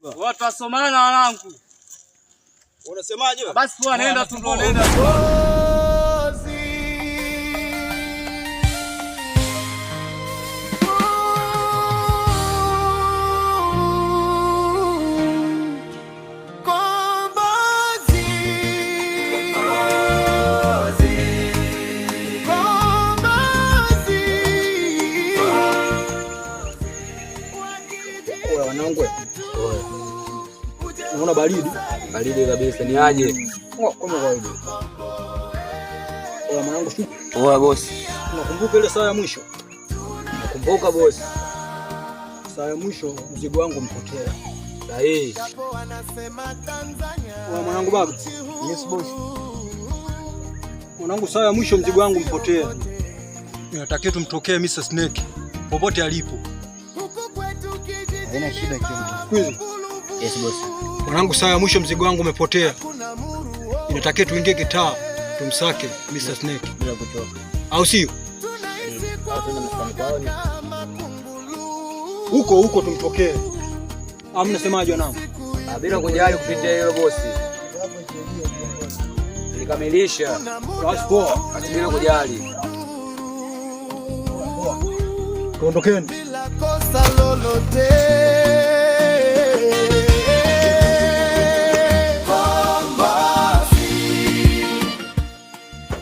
Watu wasomana wanangu. Unasemaje? Basi poa, nenda tu ndo nenda. Wanangu. Unaona baridi? Baridi kabisa, ni aje? Kama kawaida. Mwanangu shuka. Oa boss. Unakumbuka ile saa ya mwisho? Nakumbuka boss. Saa ya mwisho mzigo wangu mpotea. Sahihi. Mwanangu baba. Yes boss. Mwanangu saa ya mwisho mzigo wangu mpotea. Ninatakiwa tumtokee Mr. Snake popote alipo. Haina shida kitu. Kwizi. Yes boss. Mwanangu saa ya mwisho mzigo wangu umepotea. Inatakiwa tuingie kitaa tumsake Mr. Snake bila kuchoka. Au sio? Huko tumtokee. Amna semaje wanangu? Bila kujali kupitia hilo boss. Nikamilisha. Basi poa, bila kujali. Tuondokeni. Bila kosa lolote.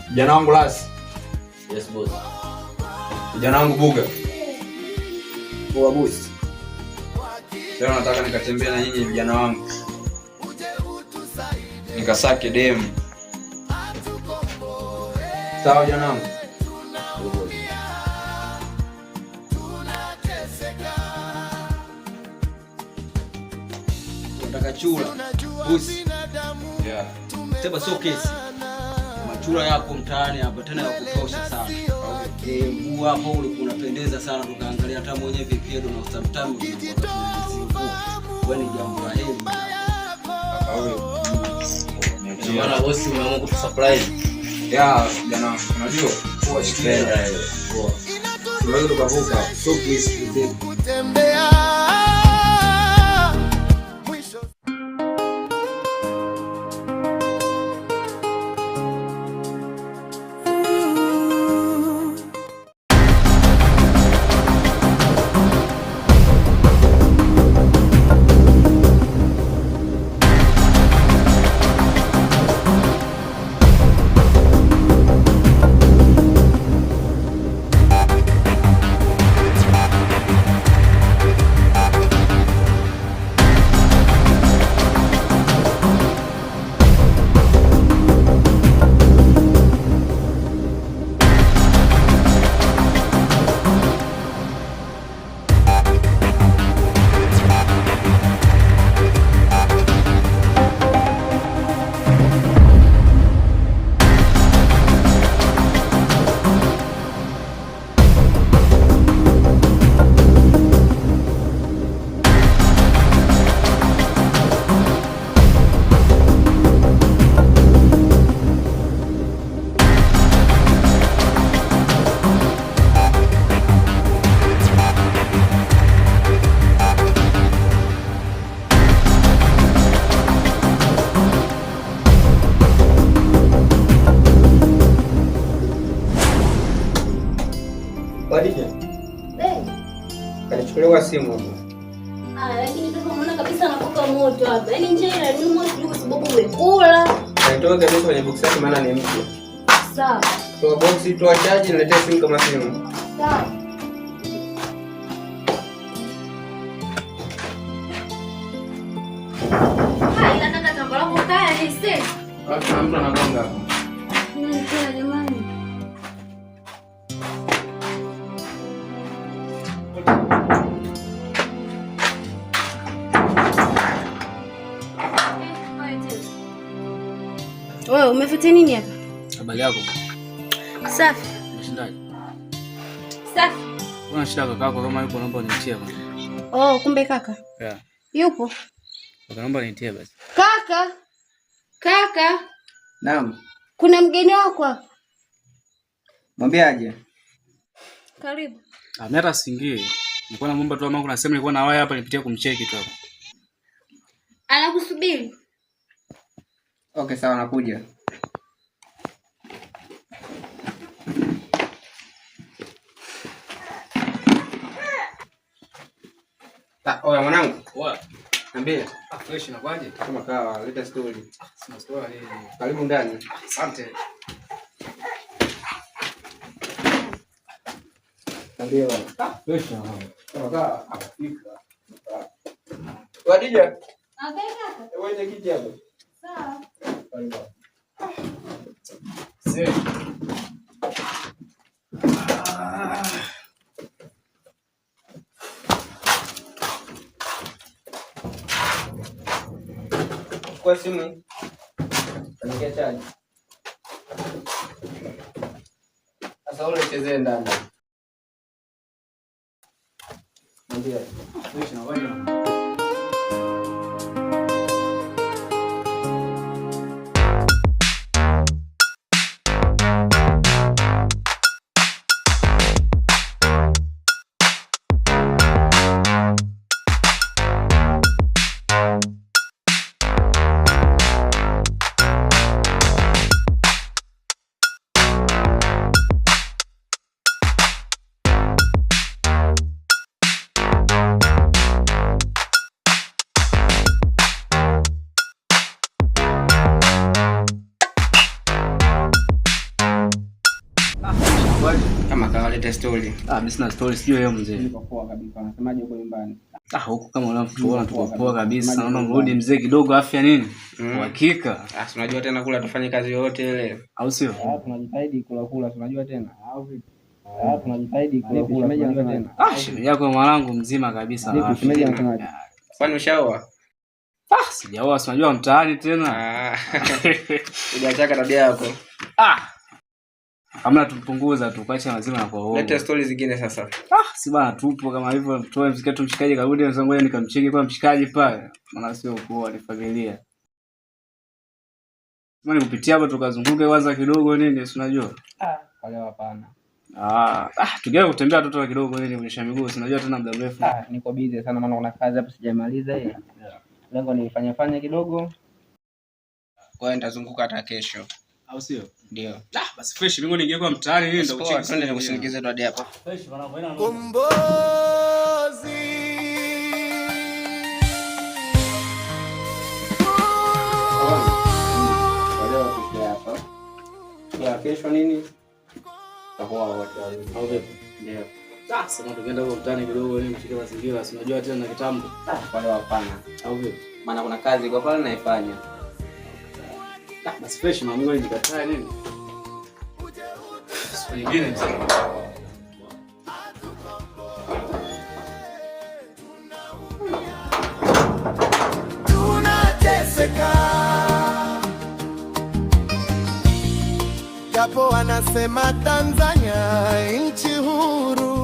Kijana wangu Lasi. Yes boss. Kijana wangu Buga. Poa boss. Leo nataka nikatembee na nyinyi vijana wangu. Nikasake demu. Sawa vijana wangu? Nataka chura. Boss. Yeah. Sema sio kesi. Machura yako mtaani hapa tena ya kutosha sana. Huu hapo unapendeza sana, tukaangalia hata mwenyewe vipiedo na sometimes wewe ni jambo la heri. Bwana bosi umeamua kutusurprise. Yeah, kijana, unajua? Poa sikenda ile. Poa. Tunaweza tukavuka. So please Kutembea. Badija. Kanichukuliwa simu hapo. Lakini kama unaona kabisa anakuka moto hapa. Yaani nje ina ni moto kwa sababu umekula. Kaitoa kabisa kwenye box yake maana ni mpya. Sawa. Toa box, toa charge, niletee simu kama simu. Sawa. Hai, nataka tambo lako kaya ni sasa. Kuna mtu anagonga hapo. Ndio jamani. Wewe umefuata nini hapa? Habari yako? Safi. Unashindaje? Safi. Una shida kakako kama yupo naomba unitie bwana. Oh, kumbe kaka. Yeah. Yupo? Naomba nitie basi. Kaka. Kaka. Naam. Kuna mgeni wako hapa. Mwambie aje. Karibu. Mimi hata singie. Nilikuwa naomba tu, ama kuna sehemu nilikuwa na waya hapa nipitie kumcheki tu hapa. Anakusubiri. Okay, sawa nakuja. Oya mwanangu. Poa. Niambie. Fresh na kwaje? Kama kawa, leta story. Sina story nini? Karibu ndani. Asante. Niambie bwana. Fresh na kwaje? Kama kawa, afika. Wadija. Okay kaka. Wewe kiti hapo. Sawa. Karibu. Kwa simu. Nikia chaji. Sasa ule chezee ndani. Ndio. Fresh na kwaje? Kama kawaleta story. Mimi sina story, sio wewe mzee. Niko poa kabisa. Unasemaje huko nyumbani? Huko kama unatuona tuko poa kabisa. Naona mrudi mzee kidogo, afya nini? Uhakika. Unajua tena kula tufanye kazi yote ile. Au sio? Tunajitahidi kula unajua tena. Au vipi? Tunajitahidi kula unajua tena. Shemeji yako mwanangu mzima kabisa na shemeji anasemaje? Kwani ushaoa? Sijaoa, si unajua mtaani tena. Hujachaka tabia yako. Hamna, tupunguza tu kuacha mazima na kwa hoho. Leta stories zingine sasa. Si bana, tupo kama hivyo, tutoe mziki tu, mshikaji karudi na ngoja nikamcheki kwa mshikaji pale. Maana sio kwa ni familia. Mimi kupitia hapo tukazunguke kwanza kidogo nini, si unajua? Wale hapana. Tugea kutembea watoto kidogo nini kunyesha miguu, si unajua tena muda mrefu. Niko busy sana maana kuna kazi hapo sijamaliza hii. Lengo ni fanya kidogo. Kwa hiyo nitazunguka hata kesho. Au sio? Ndio. Basi fresh, mimi ningeje kwa mtaani nini ndio kucheki. Twende nikusindikize tu hadi hapa. Fresh wanapoenda na Kombozi. Wale wakija hapa. Ya kesho nini? Takuwa wote wawili. au vipi? Ndio. Sasa tukienda kwa mtaani kidogo nini mshike mazingira, si unajua tena kitambo. Wale hapana. Au vipi? Maana kuna kazi kwa pale naifanya. Basi fresh na Mungu nijikataa nini? Siku nyingine Tunateseka, japo wanasema Tanzania nchi huru.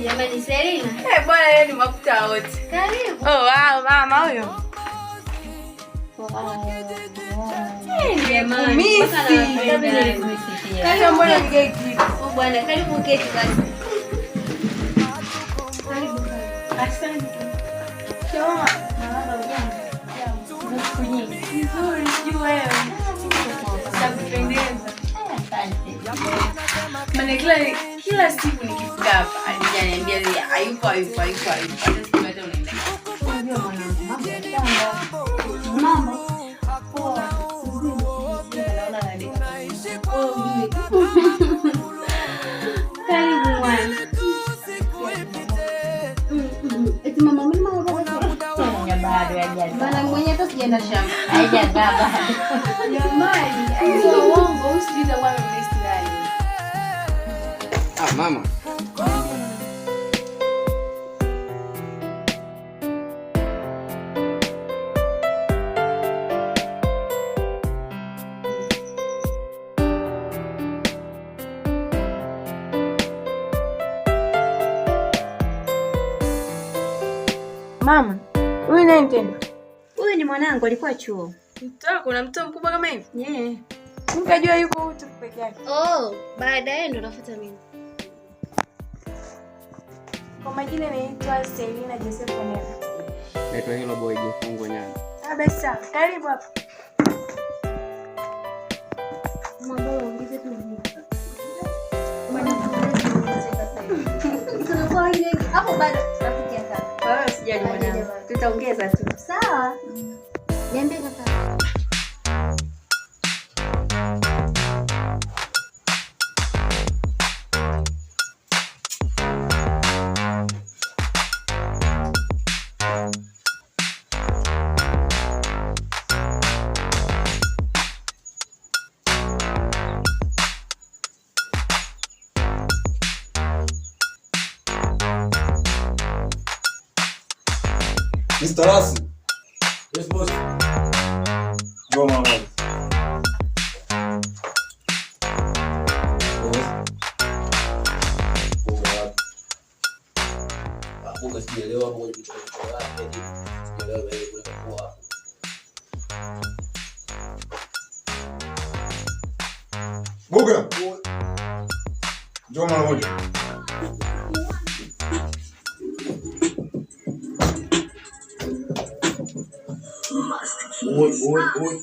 Jamani Selina. Bwana yeye ni mafuta wote. Karibu. Oh wow, mama huyo. Wow. Jamani, kaka mbona mgeki? Bwana karibu keti basi. Asante. Choma. Mama ujambo. Nzuri, sijui wewe. Nakupendeza. Asante. Maana kila siku nikifika hapa ananiambia hayupo. Hata siku hata unaenda. Unajua mwanangu, mambo ya shamba. Mambo. Poa. Naona anadeka. Karibu mwana. Eti mama mimi mama bado hajaja. Bana mwenye hata sijaenda shamba. Hajaja bado. Jamani, hizo uongo usijiza kwa mimi ndani. Mama. Mama, huyu nani tena? Huyu ni mwanangu alikuwa chuo. Mtoto kuna mtoto mkubwa kama hivi? Yeah. Nikajua yuko huko peke yake. Oh, baadaye ndo nafuata mimi. Kwa majina naitwa Selina Joseph Onera. Naitwa Hello Boy Jefungo Nyani. Basi sawa. Karibu hapa. Mambo ongeze tu hivi. Hapo bado nafikia kaka. Wewe usijali mwanangu. Tutaongeza tu. Sawa. Niambie kaka. Mr. Rasi. Yes, boss. Go, mama. Buga. Njoo mara moja.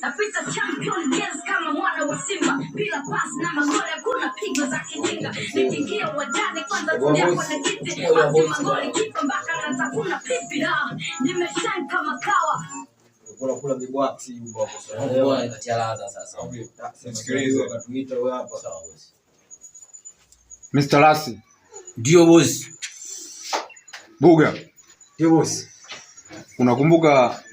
Napita champion dance kama mwana wa Simba, bila pass na magoli hakuna pigo za kijinga. Nikiingia uwanjani kwanza tulia kwenye kiti, basi magoli kipa mpaka natafuna pipi. Nimeshine kama kawa. Kula bibwaksi huko hapo. Leo ikatia ladha sasa. Sikiliza. Akatuita wewe hapa. Sawa boss. Mr. Rasi. Ndio boss. Buga. Ndio boss. Unakumbuka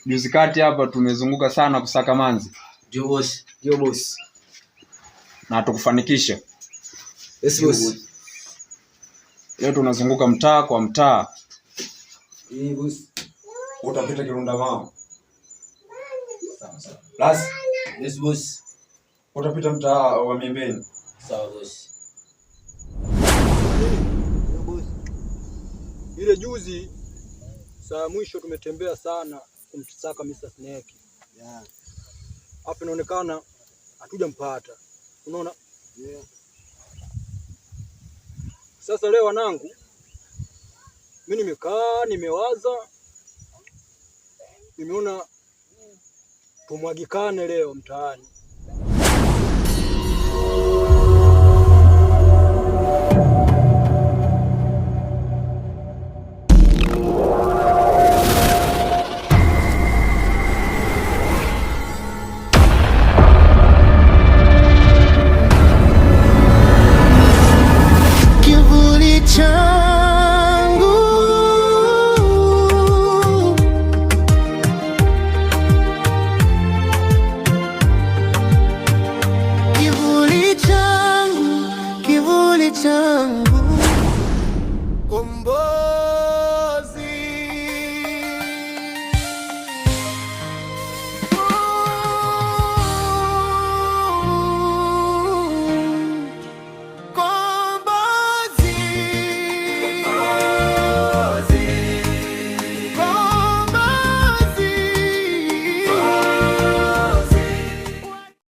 juzi kati hapa tumezunguka sana kusaka manzi? Ndio boss. Ndio boss. Na tukufanikisha. Yes boss. Leo tunazunguka mtaa kwa mtaa. Boss. Utapita Kirunda mama. Sawa sawa. Rasi. Yes boss. Utapita mtaa wa Miembeni. Sawa boss. Ile juzi saa mwisho tumetembea sana kumsaka Mr. Snake. Yeah. Hapo inaonekana hatujampata. Unaona? Yeah. Sasa leo wanangu, mimi nimekaa nimewaza, nimeona tumwagikane leo mtaani.